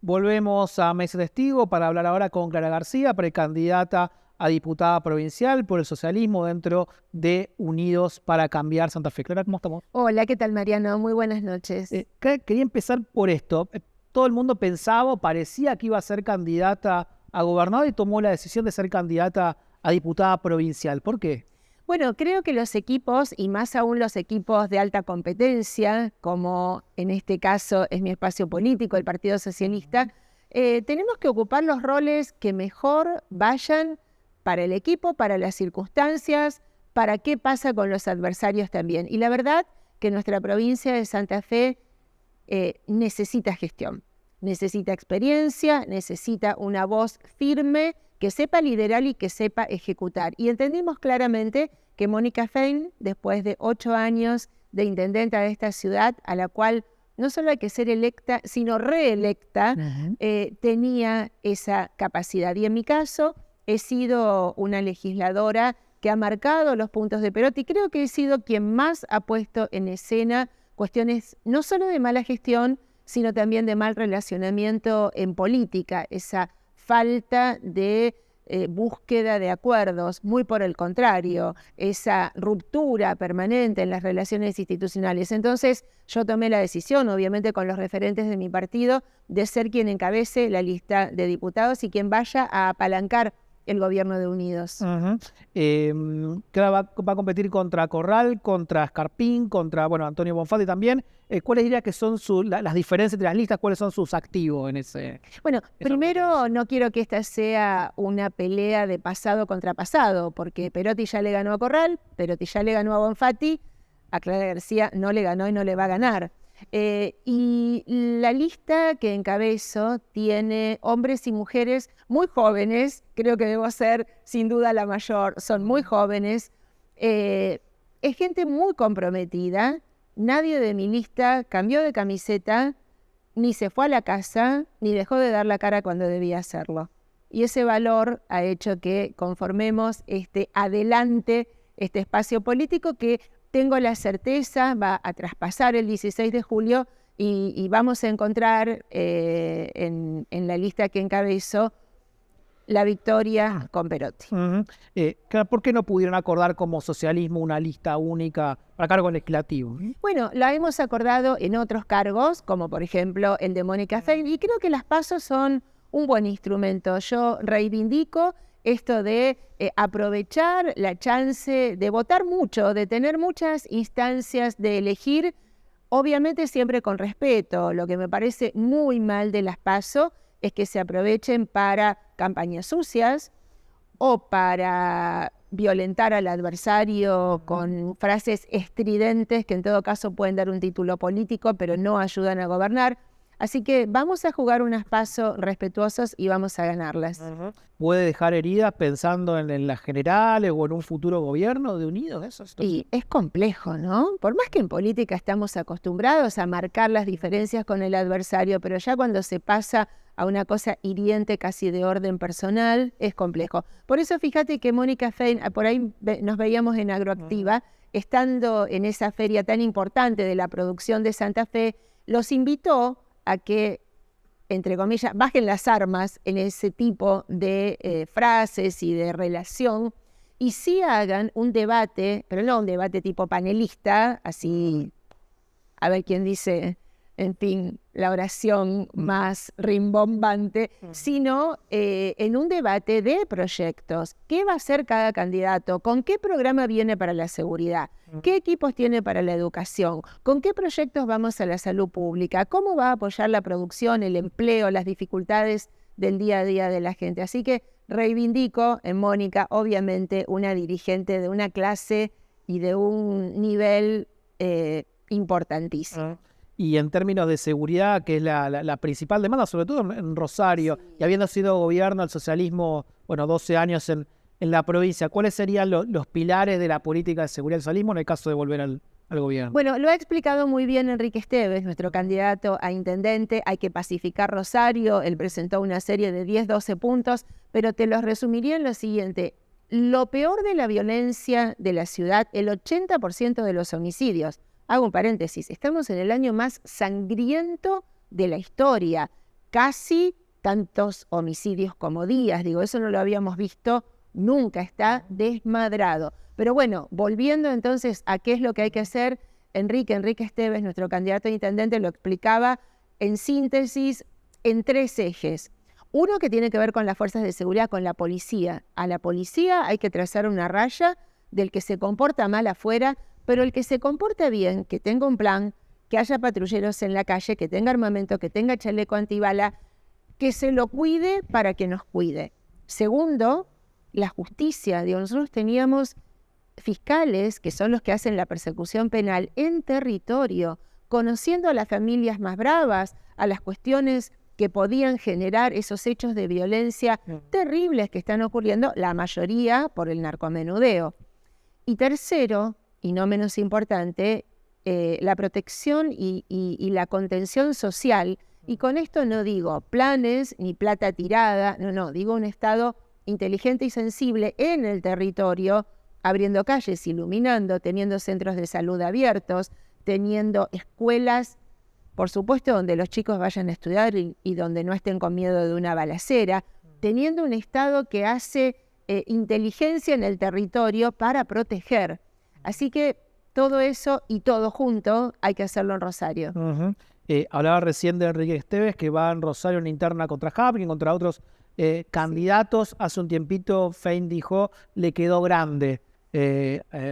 Volvemos a Mesa Testigo para hablar ahora con Clara García, precandidata a diputada provincial por el socialismo dentro de Unidos para Cambiar Santa Fe. Clara, ¿cómo estamos? Hola, ¿qué tal, Mariano? Muy buenas noches. Quería empezar por esto. Todo el mundo pensaba, parecía que iba a ser candidata a gobernador y tomó la decisión de ser candidata a diputada provincial. ¿Por qué? Bueno, creo que los equipos, y más aún los equipos de alta competencia, como en este caso es mi espacio político, el Partido Socialista, tenemos que ocupar los roles que mejor vayan para el equipo, para las circunstancias, para qué pasa con los adversarios también. Y la verdad que nuestra provincia de Santa Fe necesita gestión, necesita experiencia, necesita una voz firme que sepa liderar y que sepa ejecutar. Y entendimos claramente que Mónica Fein, después de 8 años de intendenta de esta ciudad, a la cual no solo hay que ser electa, sino reelecta, tenía esa capacidad. Y en mi caso, he sido una legisladora que ha marcado los puntos de Perotti. Creo que he sido quien más ha puesto en escena cuestiones no solo de mala gestión, sino también de mal relacionamiento en política, esa falta de búsqueda de acuerdos, muy por el contrario, esa ruptura permanente en las relaciones institucionales. Entonces yo tomé la decisión, obviamente con los referentes de mi partido, de ser quien encabece la lista de diputados y quien vaya a apalancar el gobierno de Unidos. Clara va a competir contra Corral, contra Escarpín, contra Antonio Bonfatti también. ¿Cuáles diría que son las diferencias entre las listas? ¿Cuáles son sus activos en ese? Bueno, primero no quiero que esta sea una pelea de pasado contra pasado, porque Perotti ya le ganó a Corral, Perotti ya le ganó a Bonfatti, a Clara García no le ganó y no le va a ganar. Y la lista que encabezo tiene hombres y mujeres muy jóvenes, creo que debo ser sin duda la mayor, son muy jóvenes, es gente muy comprometida, nadie de mi lista cambió de camiseta, ni se fue a la casa, ni dejó de dar la cara cuando debía hacerlo. Y ese valor ha hecho que conformemos este espacio político que tengo la certeza va a traspasar el 16 de julio y vamos a encontrar en la lista que encabezo la victoria con Perotti. ¿Por qué no pudieron acordar como socialismo una lista única para cargo legislativo? Bueno, la hemos acordado en otros cargos, como por ejemplo el de Mónica Fein, y creo que las PASO son un buen instrumento. Yo reivindico esto de aprovechar la chance de votar mucho, de tener muchas instancias de elegir, obviamente siempre con respeto. Lo que me parece muy mal de las PASO es que se aprovechen para campañas sucias o para violentar al adversario con frases estridentes que en todo caso pueden dar un título político, pero no ayudan a gobernar. Así que vamos a jugar unas PASO respetuosos y vamos a ganarlas. ¿Puede dejar heridas pensando en las generales o en un futuro gobierno de Unidos? Eso y es complejo, ¿no? Por más que en política estamos acostumbrados a marcar las diferencias con el adversario, pero ya cuando se pasa a una cosa hiriente casi de orden personal, es complejo. Por eso fíjate que Mónica Fein, por ahí nos veíamos en Agroactiva, estando en esa feria tan importante de la producción de Santa Fe, los invitó a que, entre comillas, bajen las armas en ese tipo de frases y de relación y sí hagan un debate, pero no un debate tipo panelista, así a ver quién dice, en fin, la oración más rimbombante, sino en un debate de proyectos. ¿Qué va a hacer cada candidato? ¿Con qué programa viene para la seguridad? ¿Qué equipos tiene para la educación? ¿Con qué proyectos vamos a la salud pública? ¿Cómo va a apoyar la producción, el empleo, las dificultades del día a día de la gente? Así que reivindico en Mónica, obviamente, una dirigente de una clase y de un nivel importantísimo. Y en términos de seguridad, que es la principal demanda, sobre todo en Rosario, sí, y habiendo sido gobierno el socialismo, 12 años en la provincia, ¿cuáles serían los pilares de la política de seguridad del socialismo en el caso de volver al gobierno? Bueno, lo ha explicado muy bien Enrique Esteves, nuestro candidato a intendente. Hay que pacificar Rosario. Él presentó una serie de 10, 12 puntos, pero te los resumiría en lo siguiente. Lo peor de la violencia de la ciudad, el 80% de los homicidios. Hago un paréntesis, estamos en el año más sangriento de la historia. casi tantos homicidios como días. Digo, eso no lo habíamos visto nunca, está desmadrado. Pero bueno, volviendo entonces a qué es lo que hay que hacer, Enrique Esteves, nuestro candidato a intendente, lo explicaba en síntesis en 3 ejes. Uno que tiene que ver con las fuerzas de seguridad, con la policía. A la policía hay que trazar una raya del que se comporta mal afuera, pero el que se comporta bien, que tenga un plan, que haya patrulleros en la calle, que tenga armamento, que tenga chaleco antibala, que se lo cuide para que nos cuide. Segundo, la justicia. Digo, nosotros teníamos fiscales, que son los que hacen la persecución penal en territorio, conociendo a las familias más bravas, a las cuestiones que podían generar esos hechos de violencia terribles que están ocurriendo, la mayoría por el narcomenudeo. Y tercero, y no menos importante, la protección y la contención social. Y con esto no digo planes ni plata tirada, no, digo un Estado inteligente y sensible en el territorio, abriendo calles, iluminando, teniendo centros de salud abiertos, teniendo escuelas, por supuesto, donde los chicos vayan a estudiar y donde no estén con miedo de una balacera, teniendo un Estado que hace inteligencia en el territorio para proteger. Así que todo eso y todo junto hay que hacerlo en Rosario. Hablaba recién de Enrique Esteves, que va en Rosario en interna contra Hapkin, contra otros candidatos. Hace un tiempito Fein dijo, le quedó grande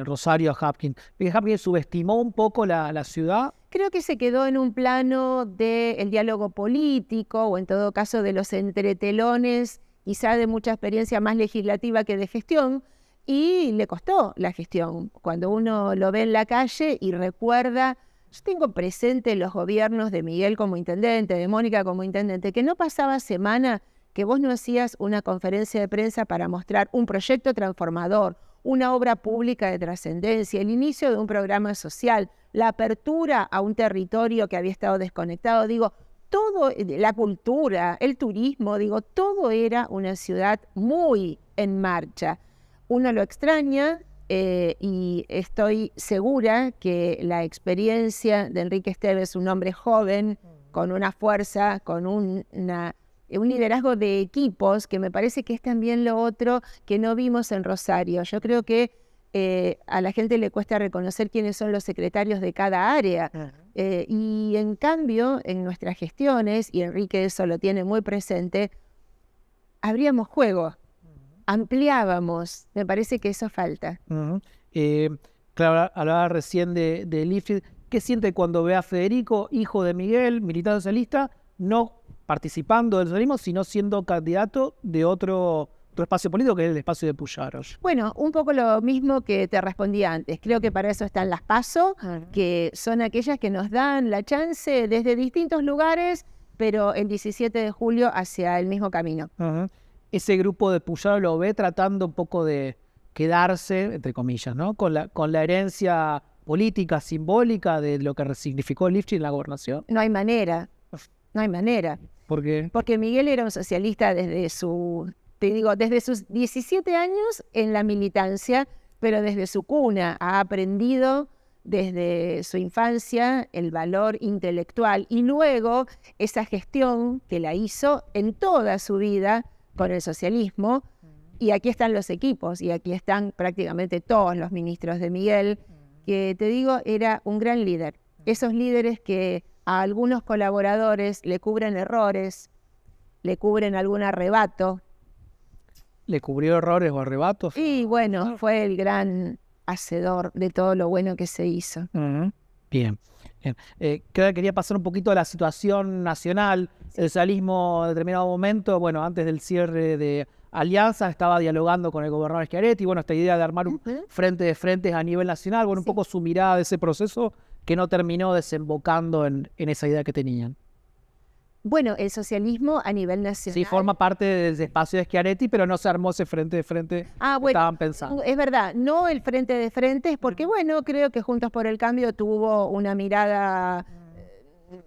Rosario a Hapkin. ¿Hapkin subestimó un poco la ciudad? Creo que se quedó en un plano del diálogo político, o en todo caso de los entretelones, quizá de mucha experiencia más legislativa que de gestión, y le costó la gestión. Cuando uno lo ve en la calle y recuerda, yo tengo presente los gobiernos de Miguel como intendente, de Mónica como intendente, que no pasaba semana que vos no hacías una conferencia de prensa para mostrar un proyecto transformador, una obra pública de trascendencia, el inicio de un programa social, la apertura a un territorio que había estado desconectado. Digo, todo, la cultura, el turismo, digo, todo era una ciudad muy en marcha. Uno lo extraña y estoy segura que la experiencia de Enrique Esteves, un hombre joven, con una fuerza, con un liderazgo de equipos, que me parece que es también lo otro que no vimos en Rosario. Yo creo que a la gente le cuesta reconocer quiénes son los secretarios de cada área. Y en cambio, en nuestras gestiones, y Enrique eso lo tiene muy presente, abríamos juego, ampliábamos. Me parece que eso falta. Claro, hablaba recién de Lifted. ¿Qué siente cuando ve a Federico, hijo de Miguel, militante socialista, no participando del socialismo, sino siendo candidato de otro espacio político, que es el espacio de Pujaros? Bueno, un poco lo mismo que te respondí antes. Creo que para eso están las PASO, que son aquellas que nos dan la chance desde distintos lugares, pero el 17 de julio hacia el mismo camino. Ese grupo de Pujaros lo ve tratando un poco de quedarse, entre comillas, ¿no? con la herencia política, simbólica de lo que significó el Lifchit en la gobernación. No hay manera. No hay manera. ¿Por qué? Porque Miguel era un socialista desde sus 17 años en la militancia, pero desde su cuna ha aprendido desde su infancia el valor intelectual y luego esa gestión que la hizo en toda su vida con el socialismo. Y aquí están los equipos y aquí están prácticamente todos los ministros de Miguel, que te digo, era un gran líder. Esos líderes que a algunos colaboradores le cubren errores, le cubren algún arrebato. ¿Le cubrió errores o arrebatos? Y bueno, fue el gran hacedor de todo lo bueno que se hizo. Bien. Quería pasar un poquito a la situación nacional. El socialismo en determinado momento, bueno, antes del cierre de alianza, estaba dialogando con el gobernador Schiaretti. Bueno, esta idea de armar un frente de frentes a nivel nacional, bueno, un poco su mirada de ese proceso que no terminó desembocando en esa idea que tenían. Bueno, el socialismo a nivel nacional... Sí, forma parte del espacio de Schiaretti, pero no se armó ese frente de frente que estaban pensando. Es verdad, no el frente de frentes, porque bueno, creo que Juntos por el Cambio tuvo una mirada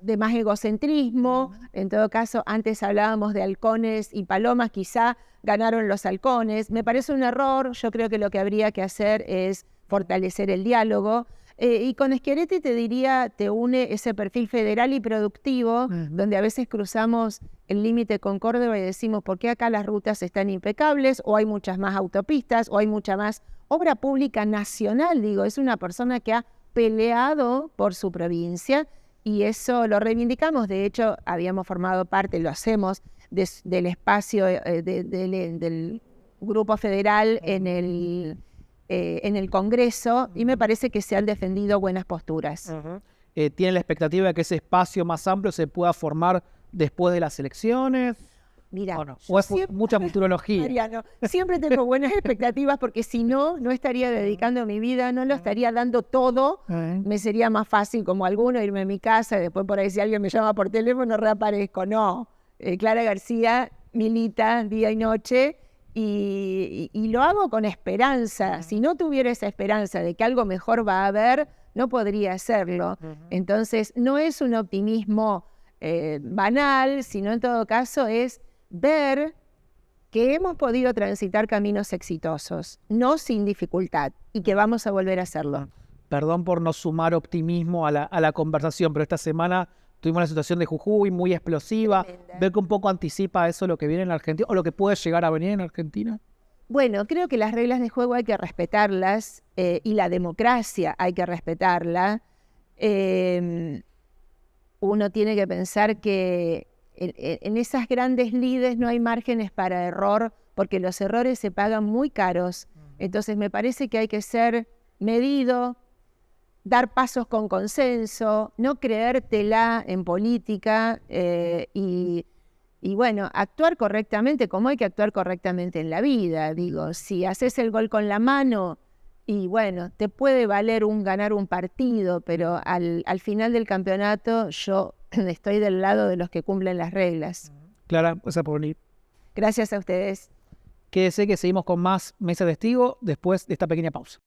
de más egocentrismo. En todo caso, antes hablábamos de halcones y palomas, quizá ganaron los halcones. Me parece un error. Yo creo que lo que habría que hacer es fortalecer el diálogo. Y con Schiaretti te diría, te une ese perfil federal y productivo, donde a veces cruzamos el límite con Córdoba y decimos, ¿por qué acá las rutas están impecables? O hay muchas más autopistas, o hay mucha más obra pública nacional. Digo, es una persona que ha peleado por su provincia y eso lo reivindicamos. De hecho, habíamos formado parte, lo hacemos, del espacio del Grupo Federal en el Congreso, y me parece que se han defendido buenas posturas. ¿Tiene la expectativa de que ese espacio más amplio se pueda formar después de las elecciones? Mira, ¿O es mucha futurología? Mariano, siempre tengo buenas expectativas porque si no, no estaría dedicando mi vida, no lo estaría dando todo. Me sería más fácil, como alguno, irme a mi casa y después por ahí si alguien me llama por teléfono reaparezco. No, Clara García milita día y noche y lo hago con esperanza. Si no tuviera esa esperanza de que algo mejor va a haber, no podría hacerlo. Entonces, no es un optimismo banal, sino en todo caso es ver que hemos podido transitar caminos exitosos, no sin dificultad, y que vamos a volver a hacerlo. Perdón por no sumar optimismo a la conversación, pero esta semana tuvimos una situación de Jujuy muy explosiva. ¿Ver que un poco anticipa eso lo que viene en la Argentina o lo que puede llegar a venir en Argentina? Bueno, creo que las reglas de juego hay que respetarlas y la democracia hay que respetarla. Uno tiene que pensar que en esas grandes lides no hay márgenes para error, porque los errores se pagan muy caros. Entonces me parece que hay que ser medido, dar pasos con consenso, no creértela en política y bueno, actuar correctamente como hay que actuar correctamente en la vida. Digo, si haces el gol con la mano y bueno, te puede valer ganar un partido, pero al final del campeonato yo estoy del lado de los que cumplen las reglas. Clara, gracias por venir. Gracias a ustedes. Quédese que seguimos con más Mesa Testigo después de esta pequeña pausa.